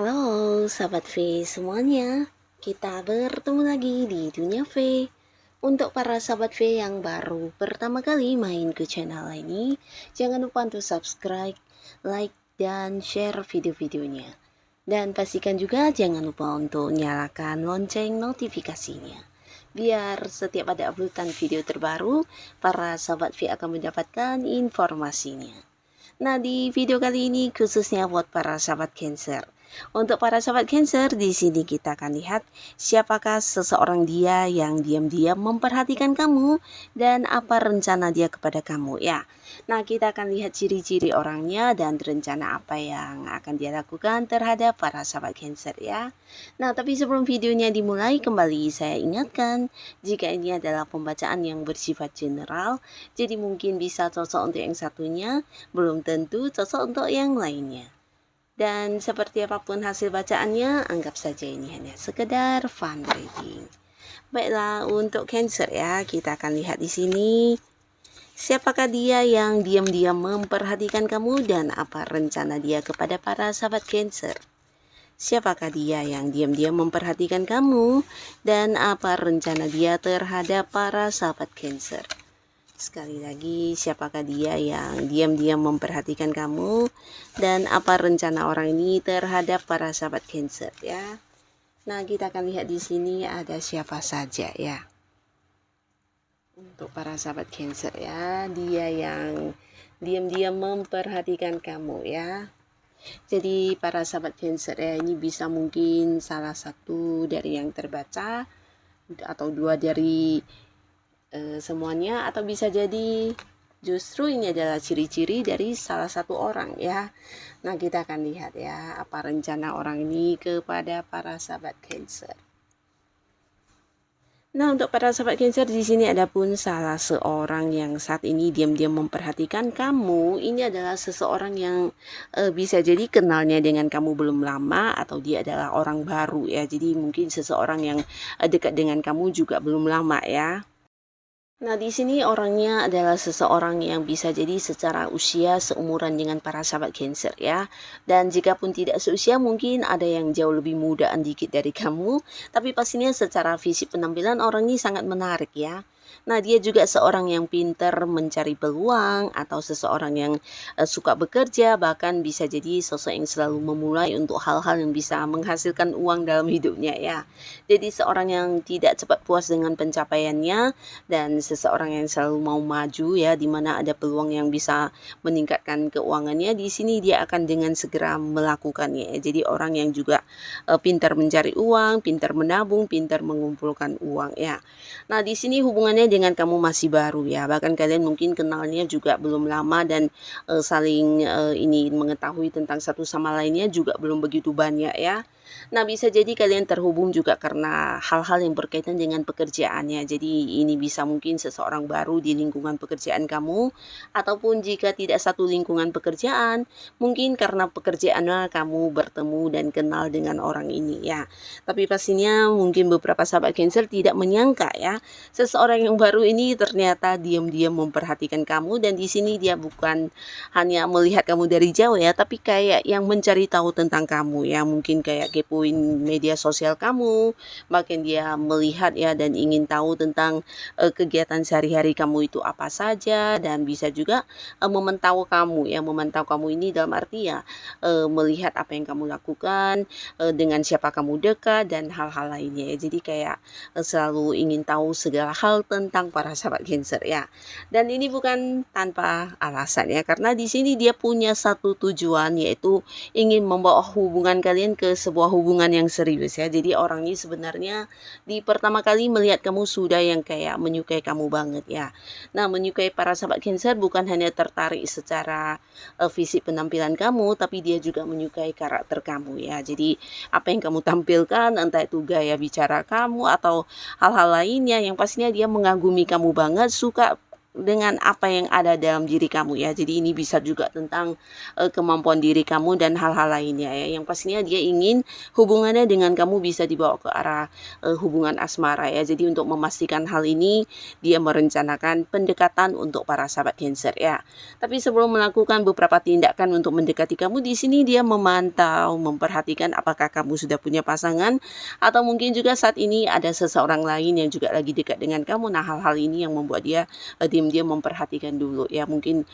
Halo sahabat V semuanya, kita bertemu lagi di Dunia V. Untuk para sahabat V yang baru pertama kali main ke channel ini, jangan lupa untuk subscribe, like, dan share video-videonya. Dan pastikan juga jangan lupa untuk nyalakan lonceng notifikasinya. Biar setiap ada uploadan video terbaru, para sahabat V akan mendapatkan informasinya. Nah, di video kali ini khususnya buat para sahabat Cancer. Untuk para sahabat Cancer, di sini kita akan lihat siapakah seseorang dia yang diam-diam memperhatikan kamu dan apa rencana dia kepada kamu ya. Nah, kita akan lihat ciri-ciri orangnya dan rencana apa yang akan dia lakukan terhadap para sahabat Cancer ya. Nah, tapi sebelum videonya dimulai, kembali saya ingatkan, jika ini adalah pembacaan yang bersifat general, jadi mungkin bisa cocok untuk yang satunya, belum tentu cocok untuk yang lainnya. Dan seperti apapun hasil bacaannya, anggap saja ini hanya sekedar fun reading. Baiklah, untuk Cancer ya, kita akan lihat di sini. Siapakah dia yang diam-diam memperhatikan kamu dan apa rencana dia kepada para sahabat Cancer? Siapakah dia yang diam-diam memperhatikan kamu dan apa rencana dia terhadap para sahabat Cancer? Sekali lagi, siapakah dia yang diam-diam memperhatikan kamu dan apa rencana orang ini terhadap para sahabat Cancer ya. Nah, kita akan lihat di sini ada siapa saja ya. Untuk para sahabat Cancer ya, dia yang diam-diam memperhatikan kamu ya. Jadi para sahabat Cancer ya, ini bisa mungkin salah satu dari yang terbaca atau dua dari semuanya, atau bisa jadi justru ini adalah ciri-ciri dari salah satu orang ya. Nah, kita akan lihat ya apa rencana orang ini kepada para sahabat Cancer. Nah, untuk para sahabat Cancer, di sini ada pun salah seorang yang saat ini diam-diam memperhatikan kamu. Ini adalah seseorang yang bisa jadi kenalnya dengan kamu belum lama atau dia adalah orang baru ya. Jadi mungkin seseorang yang dekat dengan kamu juga belum lama ya. Nah, di sini orangnya adalah seseorang yang bisa jadi secara usia seumuran dengan para sahabat Cancer ya. Dan jika pun tidak seusia, mungkin ada yang jauh lebih mudaan dikit dari kamu, tapi pastinya secara fisik penampilan orang ini sangat menarik ya. Nah, dia juga seorang yang pintar mencari peluang atau seseorang yang suka bekerja, bahkan bisa jadi sosok yang selalu memulai untuk hal-hal yang bisa menghasilkan uang dalam hidupnya ya. Jadi seorang yang tidak cepat puas dengan pencapaiannya dan seseorang yang selalu mau maju ya, di mana ada peluang yang bisa meningkatkan keuangannya, di sini dia akan dengan segera melakukannya. Jadi orang yang juga pintar mencari uang, pintar menabung, pintar mengumpulkan uang ya. Nah, di sini hubungannya dengan kamu masih baru ya. Bahkan kalian mungkin kenalnya juga belum lama dan saling ini mengetahui tentang satu sama lainnya juga belum begitu banyak ya. Nah, bisa jadi kalian terhubung juga karena hal-hal yang berkaitan dengan pekerjaannya. Jadi ini bisa mungkin seseorang baru di lingkungan pekerjaan kamu, ataupun jika tidak satu lingkungan pekerjaan, mungkin karena pekerjaannya kamu bertemu dan kenal dengan orang ini ya. Tapi pastinya mungkin beberapa sahabat Cancer tidak menyangka ya, seseorang yang baru ini ternyata diam-diam memperhatikan kamu, dan di sini dia bukan hanya melihat kamu dari jauh ya, tapi kayak yang mencari tahu tentang kamu ya, mungkin kayak kepoin media sosial kamu, bahkan dia melihat ya dan ingin tahu tentang kegiatan sehari-hari kamu itu apa saja, dan bisa juga memantau kamu ya, memantau kamu ini dalam arti ya melihat apa yang kamu lakukan, dengan siapa kamu dekat dan hal-hal lainnya ya. Jadi kayak selalu ingin tahu segala hal tentang para sahabat Cancer ya. Dan ini bukan tanpa alasan ya, karena di sini dia punya satu tujuan, yaitu ingin membawa hubungan kalian ke sebuah hubungan yang serius ya. Jadi orang ini sebenarnya di pertama kali melihat kamu sudah yang kayak menyukai kamu banget ya. Nah, menyukai para sahabat Cancer bukan hanya tertarik secara fisik penampilan kamu, tapi dia juga menyukai karakter kamu ya. Jadi apa yang kamu tampilkan, entah itu gaya bicara kamu atau hal-hal lainnya, yang pastinya dia mengagumi kamu banget, suka dengan apa yang ada dalam diri kamu ya. Jadi ini bisa juga tentang kemampuan diri kamu dan hal-hal lainnya ya. Yang pastinya dia ingin hubungannya dengan kamu bisa dibawa ke arah hubungan asmara ya. Jadi untuk memastikan hal ini, dia merencanakan pendekatan untuk para sahabat Cancer ya. Tapi sebelum melakukan beberapa tindakan untuk mendekati kamu, di sini dia memantau, memperhatikan apakah kamu sudah punya pasangan, atau mungkin juga saat ini ada seseorang lain yang juga lagi dekat dengan kamu. Nah, hal-hal ini yang membuat dia diam-diam memperhatikan dulu ya, mungkin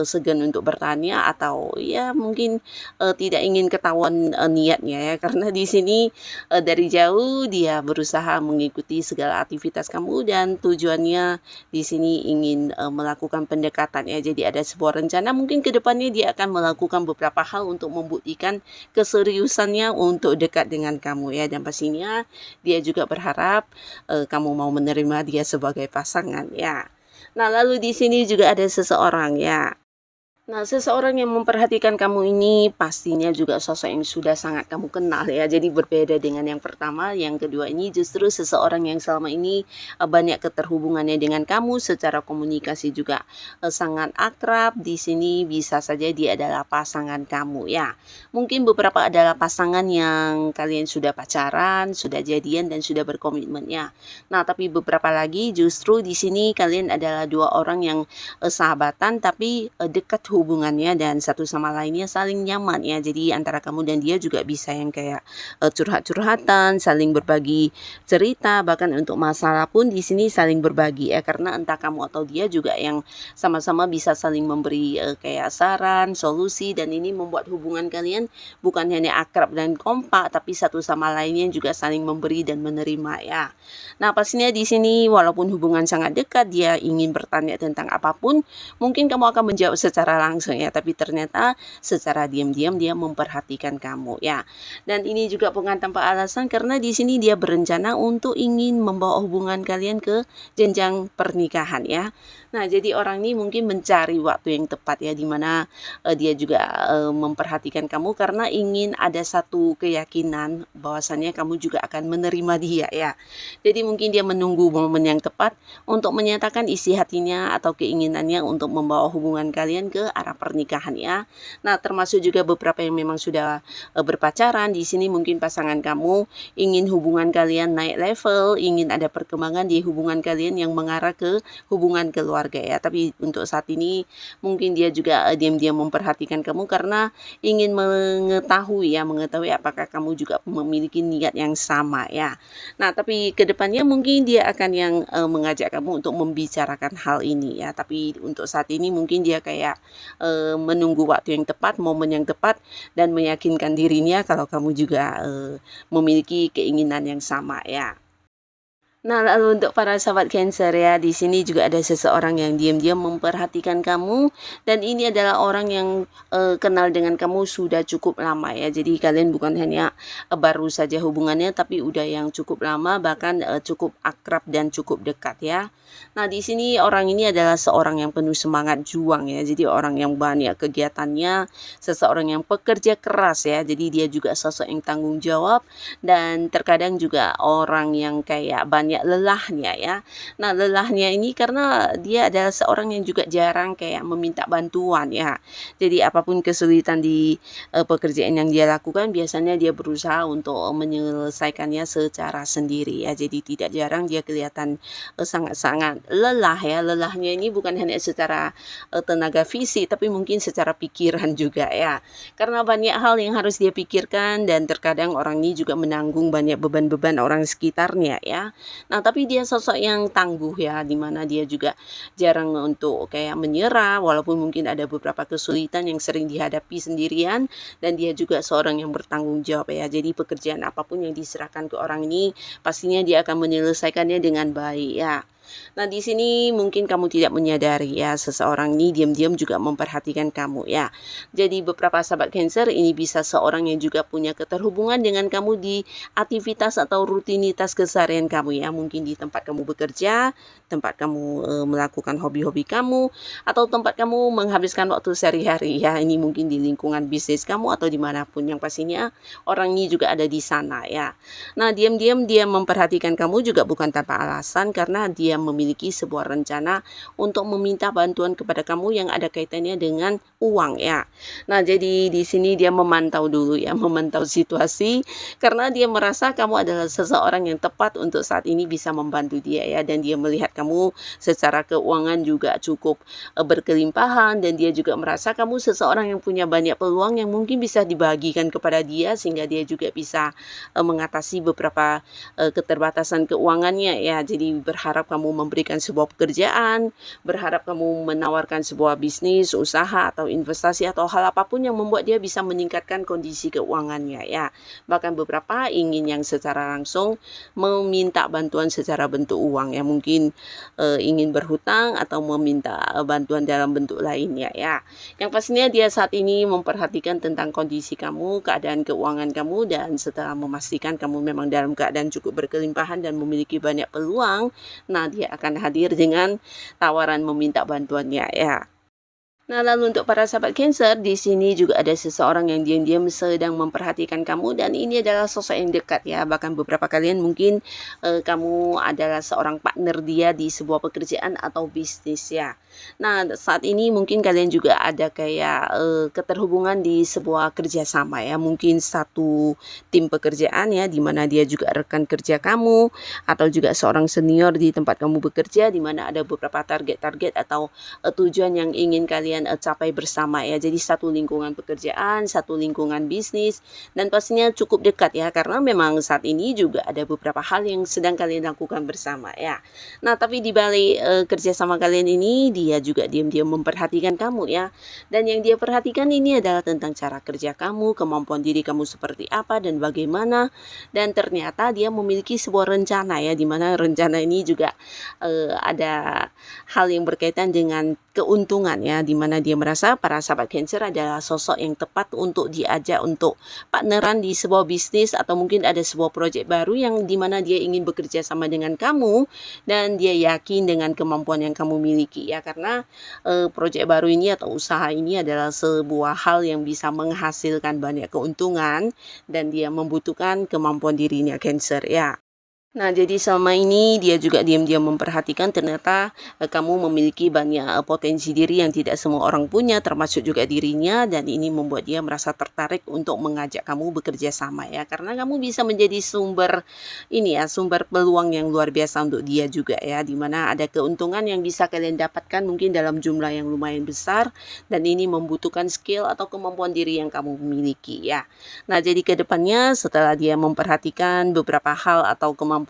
segan untuk bertanya, atau ya mungkin tidak ingin ketahuan niatnya ya, karena di sini dari jauh dia berusaha mengikuti segala aktivitas kamu, dan tujuannya di sini ingin melakukan pendekatan ya. Jadi ada sebuah rencana, mungkin ke depannya dia akan melakukan beberapa hal untuk membuktikan keseriusannya untuk dekat dengan kamu ya, dan pastinya dia juga berharap kamu mau menerima dia sebagai pasangan ya. Nah, lalu di sini juga ada seseorang ya. Nah, seseorang yang memperhatikan kamu ini pastinya juga sosok yang sudah sangat kamu kenal ya. Jadi berbeda dengan yang pertama, yang kedua ini justru seseorang yang selama ini banyak keterhubungannya dengan kamu, secara komunikasi juga sangat akrab. Di sini bisa saja dia adalah pasangan kamu ya. Mungkin beberapa adalah pasangan yang kalian sudah pacaran, sudah jadian, dan sudah berkomitmen ya. Nah, tapi beberapa lagi justru di sini kalian adalah dua orang yang sahabatan tapi dekat hubungannya, dan satu sama lainnya saling nyaman ya. Jadi antara kamu dan dia juga bisa yang kayak curhat-curhatan, saling berbagi cerita, bahkan untuk masalah pun di sini saling berbagi ya, karena entah kamu atau dia juga yang sama-sama bisa saling memberi kayak saran, solusi, dan ini membuat hubungan kalian bukan hanya akrab dan kompak, tapi satu sama lainnya juga saling memberi dan menerima ya. Nah, pastinya di sini walaupun hubungan sangat dekat, dia ingin bertanya tentang apapun, mungkin kamu akan menjawab secara langsung ya, tapi ternyata secara diam-diam dia memperhatikan kamu ya. Dan ini juga bukan tanpa alasan, karena di sini dia berencana untuk ingin membawa hubungan kalian ke jenjang pernikahan ya. Nah, jadi orang ini mungkin mencari waktu yang tepat ya, dimana dia juga memperhatikan kamu karena ingin ada satu keyakinan bahwasannya kamu juga akan menerima dia ya. Jadi mungkin dia menunggu momen yang tepat untuk menyatakan isi hatinya atau keinginannya untuk membawa hubungan kalian ke arah pernikahan ya. Nah, termasuk juga beberapa yang memang sudah berpacaran. Di sini mungkin pasangan kamu ingin hubungan kalian naik level, ingin ada perkembangan di hubungan kalian yang mengarah ke hubungan keluarga ya. Tapi untuk saat ini mungkin dia juga diam-diam memperhatikan kamu karena ingin mengetahui apakah kamu juga memiliki niat yang sama ya. Nah, tapi kedepannya mungkin dia akan yang mengajak kamu untuk membicarakan hal ini ya. Tapi untuk saat ini mungkin dia kayak menunggu waktu yang tepat, momen yang tepat, dan meyakinkan dirinya kalau kamu juga memiliki keinginan yang sama ya. Nah, lalu untuk para sahabat Cancer ya, di sini juga ada seseorang yang diam-diam memperhatikan kamu, dan ini adalah orang yang kenal dengan kamu sudah cukup lama ya. Jadi kalian bukan hanya baru saja hubungannya, tapi udah yang cukup lama, bahkan cukup akrab dan cukup dekat ya. Nah, di sini orang ini adalah seorang yang penuh semangat juang ya. Jadi orang yang banyak kegiatannya, seseorang yang pekerja keras ya. Jadi dia juga sosok yang tanggung jawab, dan terkadang juga orang yang kayak banyak lelahnya ya. Nah, lelahnya ini karena dia adalah seorang yang juga jarang kayak meminta bantuan ya. Jadi apapun kesulitan di pekerjaan yang dia lakukan, biasanya dia berusaha untuk menyelesaikannya secara sendiri ya. Jadi tidak jarang dia kelihatan sangat-sangat lelah ya. Lelahnya ini bukan hanya secara tenaga fisik, tapi mungkin secara pikiran juga ya. Karena banyak hal yang harus dia pikirkan, dan terkadang orang ini juga menanggung banyak beban-beban orang sekitarnya ya. Nah, tapi dia sosok yang tangguh ya, dimana dia juga jarang untuk kayak menyerah, walaupun mungkin ada beberapa kesulitan yang sering dihadapi sendirian, dan dia juga seorang yang bertanggung jawab ya. Jadi pekerjaan apapun yang diserahkan ke orang ini, pastinya dia akan menyelesaikannya dengan baik ya. Nah, di sini mungkin kamu tidak menyadari ya, seseorang ini diam-diam juga memperhatikan kamu ya. Jadi beberapa sahabat Cancer ini bisa seorang yang juga punya keterhubungan dengan kamu di aktivitas atau rutinitas keseharian kamu ya. Mungkin di tempat kamu bekerja, tempat kamu melakukan hobi-hobi kamu, atau tempat kamu menghabiskan waktu sehari-hari ya. Ini mungkin di lingkungan bisnis kamu atau dimanapun, yang pastinya orang ini juga ada di sana ya. Nah, diam-diam dia memperhatikan kamu juga bukan tanpa alasan, karena dia memiliki sebuah rencana untuk meminta bantuan kepada kamu yang ada kaitannya dengan uang ya. Nah, jadi di sini dia memantau dulu ya, memantau situasi, karena dia merasa kamu adalah seseorang yang tepat untuk saat ini bisa membantu dia ya, dan dia melihat kamu secara keuangan juga cukup berkelimpahan, dan dia juga merasa kamu seseorang yang punya banyak peluang yang mungkin bisa dibagikan kepada dia, sehingga dia juga bisa mengatasi beberapa keterbatasan keuangannya ya. Jadi berharap kamu memberikan sebuah pekerjaan, berharap kamu menawarkan sebuah bisnis, usaha atau investasi atau hal apapun yang membuat dia bisa meningkatkan kondisi keuangannya ya. Bahkan beberapa ingin yang secara langsung meminta bantuan secara bentuk uang ya, mungkin ingin berhutang atau meminta bantuan dalam bentuk lainnya ya. Yang pastinya dia saat ini memperhatikan tentang kondisi kamu, keadaan keuangan kamu, dan setelah memastikan kamu memang dalam keadaan cukup berkelimpahan dan memiliki banyak peluang, nah dia akan hadir dengan tawaran meminta bantuannya ya. Nah, lalu untuk para sahabat Cancer, di sini juga ada seseorang yang diam-diam sedang memperhatikan kamu, dan ini adalah sosok yang dekat ya. Bahkan beberapa kalian mungkin kamu adalah seorang partner dia di sebuah pekerjaan atau bisnis ya. Nah, saat ini mungkin kalian juga ada kayak keterhubungan di sebuah kerjasama ya. Mungkin satu tim pekerjaan ya, di mana dia juga rekan kerja kamu, atau juga seorang senior di tempat kamu bekerja, di mana ada beberapa target-target atau tujuan yang ingin kalian capai bersama ya. Jadi satu lingkungan pekerjaan, satu lingkungan bisnis, dan pastinya cukup dekat ya, karena memang saat ini juga ada beberapa hal yang sedang kalian lakukan bersama ya. Nah, tapi di balik kerja sama kalian ini, dia juga diam-diam memperhatikan kamu ya. Dan yang dia perhatikan ini adalah tentang cara kerja kamu, kemampuan diri kamu seperti apa dan bagaimana. Dan ternyata dia memiliki sebuah rencana ya, dimana rencana ini juga ada hal yang berkaitan dengan keuntungan ya, dimana dia merasa para sahabat Cancer adalah sosok yang tepat untuk diajak untuk partneran di sebuah bisnis, atau mungkin ada sebuah proyek baru yang dimana dia ingin bekerja sama dengan kamu, dan dia yakin dengan kemampuan yang kamu miliki ya, karena proyek baru ini atau usaha ini adalah sebuah hal yang bisa menghasilkan banyak keuntungan, dan dia membutuhkan kemampuan dirinya Cancer ya. Nah, jadi selama ini dia juga diam-diam memperhatikan ternyata kamu memiliki banyak potensi diri yang tidak semua orang punya, termasuk juga dirinya, dan ini membuat dia merasa tertarik untuk mengajak kamu bekerja sama ya, karena kamu bisa menjadi sumber ini ya, sumber peluang yang luar biasa untuk dia juga ya, dimana ada keuntungan yang bisa kalian dapatkan mungkin dalam jumlah yang lumayan besar, dan ini membutuhkan skill atau kemampuan diri yang kamu miliki ya. Nah, jadi ke depannya setelah dia memperhatikan beberapa hal atau kemampuan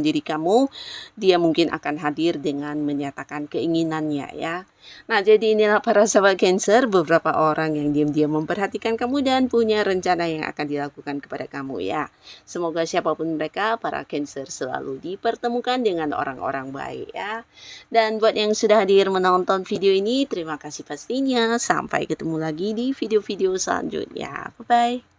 diri kamu, dia mungkin akan hadir dengan menyatakan keinginannya ya. Nah, jadi inilah para sahabat Cancer, beberapa orang yang diam-diam memperhatikan kamu dan punya rencana yang akan dilakukan kepada kamu ya. Semoga siapapun mereka, para Cancer selalu dipertemukan dengan orang-orang baik ya. Dan buat yang sudah hadir menonton video ini, terima kasih pastinya. Sampai ketemu lagi di video-video selanjutnya. Bye-bye.